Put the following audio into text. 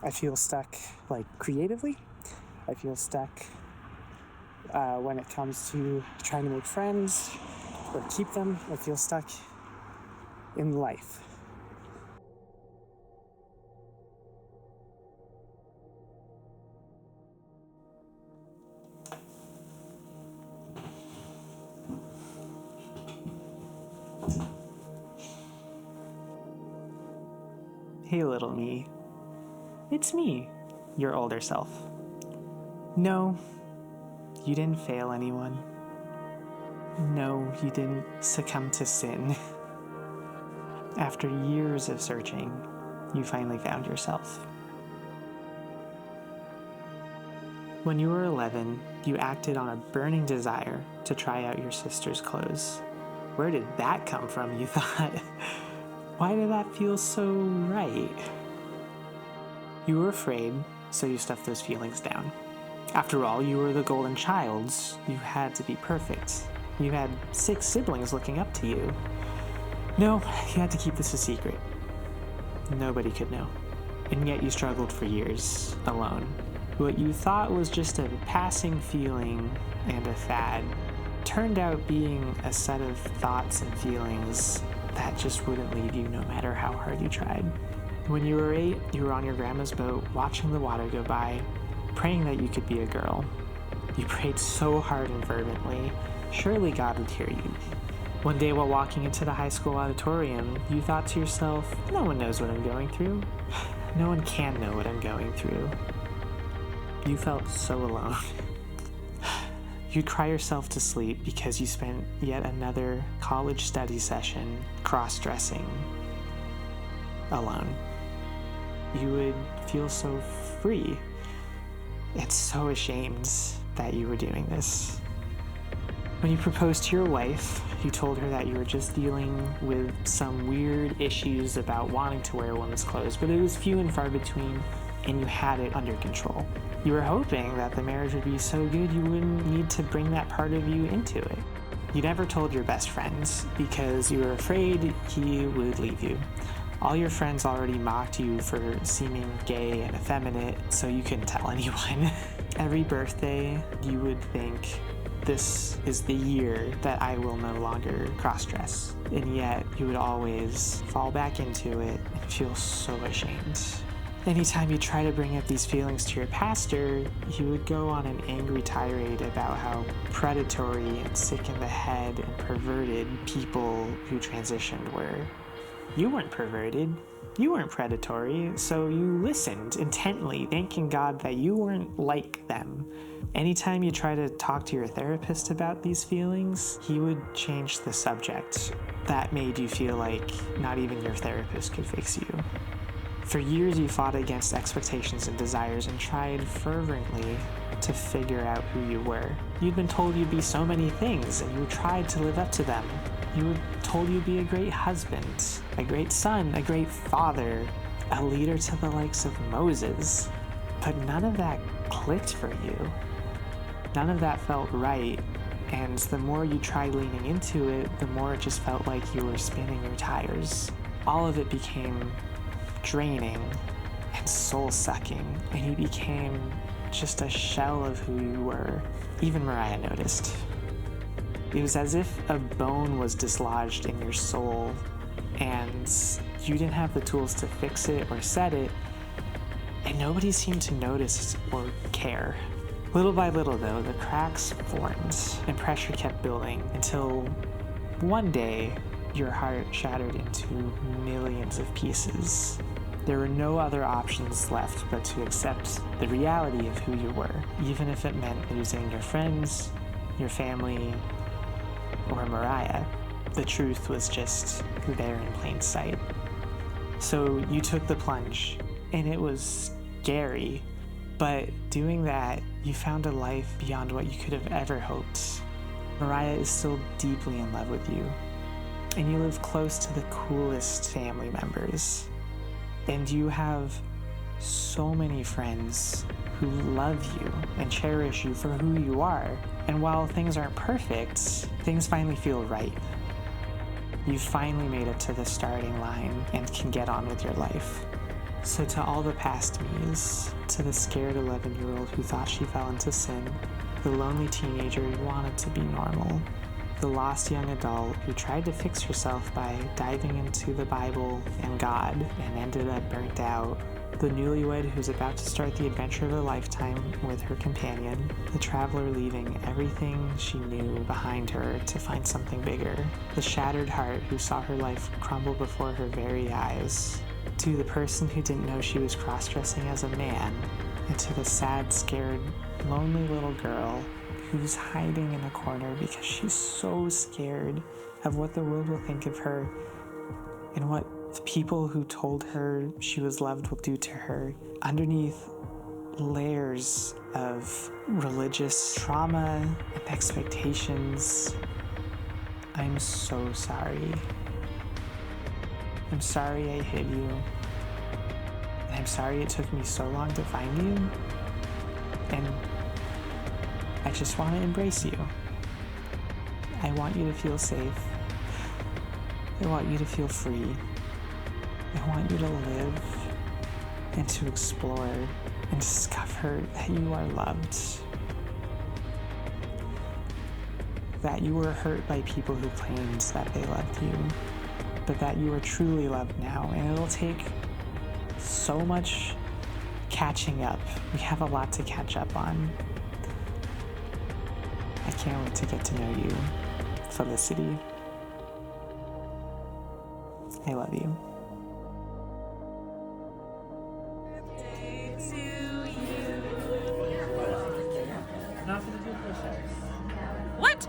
I feel stuck, like, creatively. I feel stuck when it comes to trying to make friends or keep them. I feel stuck in life. Hey, little me. It's me, your older self. No, you didn't fail anyone. No, you didn't succumb to sin. After years of searching, you finally found yourself. When you were 11, you acted on a burning desire to try out your sister's clothes. Where did that come from, you thought? Why did that feel so right? You were afraid, so you stuffed those feelings down. After all, you were the golden child. You had to be perfect. You had 6 siblings looking up to you. No, you had to keep this a secret. Nobody could know. And yet you struggled for years, alone. What you thought was just a passing feeling and a fad turned out being a set of thoughts and feelings that just wouldn't leave you no matter how hard you tried. When you were 8, you were on your grandma's boat, watching the water go by, praying that you could be a girl. You prayed so hard and fervently, surely God would hear you. One day while walking into the high school auditorium, you thought to yourself, no one knows what I'm going through. No one can know what I'm going through. You felt so alone. You'd cry yourself to sleep because you spent yet another college study session cross-dressing alone. You would feel so free and so ashamed that you were doing this. When you proposed to your wife, you told her that you were just dealing with some weird issues about wanting to wear women's clothes, but it was few and far between, and you had it under control. You were hoping that the marriage would be so good you wouldn't need to bring that part of you into it. You never told your best friends because you were afraid he would leave you. All your friends already mocked you for seeming gay and effeminate, so you couldn't tell anyone. Every birthday, you would think, this is the year that I will no longer cross-dress. And yet, you would always fall back into it and feel so ashamed. Anytime you try to bring up these feelings to your pastor, he would go on an angry tirade about how predatory and sick in the head and perverted people who transitioned were. You weren't perverted, you weren't predatory, so you listened intently, thanking God that you weren't like them. Anytime you try to talk to your therapist about these feelings, he would change the subject. That made you feel like not even your therapist could fix you. For years you fought against expectations and desires and tried fervently to figure out who you were. You'd been told you'd be so many things and you tried to live up to them. You were told you'd be a great husband, a great son, a great father, a leader to the likes of Moses. But none of that clicked for you. None of that felt right, and the more you tried leaning into it, the more it just felt like you were spinning your tires. All of it became draining and soul-sucking, and you became just a shell of who you were. Even Mariah noticed. It was as if a bone was dislodged in your soul, and you didn't have the tools to fix it or set it, and nobody seemed to notice or care. Little by little, though, the cracks formed, and pressure kept building until one day, your heart shattered into millions of pieces. There were no other options left but to accept the reality of who you were, even if it meant losing your friends, your family, or Mariah. The truth was just there in plain sight. So you took the plunge, and it was scary, but doing that, you found a life beyond what you could have ever hoped. Mariah is still deeply in love with you, and you live close to the coolest family members. And you have so many friends who love you and cherish you for who you are. And while things aren't perfect, things finally feel right. You finally made it to the starting line and can get on with your life. So to all the past me's, to the scared 11-year-old who thought she fell into sin, the lonely teenager who wanted to be normal, the lost young adult who tried to fix herself by diving into the Bible and God and ended up burnt out, the newlywed who's about to start the adventure of a lifetime with her companion, the traveler leaving everything she knew behind her to find something bigger, the shattered heart who saw her life crumble before her very eyes, to the person who didn't know she was cross-dressing as a man, and to the sad, scared, lonely little girl who's hiding in a corner because she's so scared of what the world will think of her and what the people who told her she was loved will do to her underneath layers of religious trauma and expectations. I'm so sorry. I'm sorry I hid you. And I'm sorry it took me so long to find you. And I just want to embrace you. I want you to feel safe. I want you to feel free. I want you to live and to explore and discover that you are loved. That you were hurt by people who claimed that they loved you, but that you are truly loved now. And it'll take so much catching up. We have a lot to catch up on. I can't wait to get to know you, Felicity. I love you. What?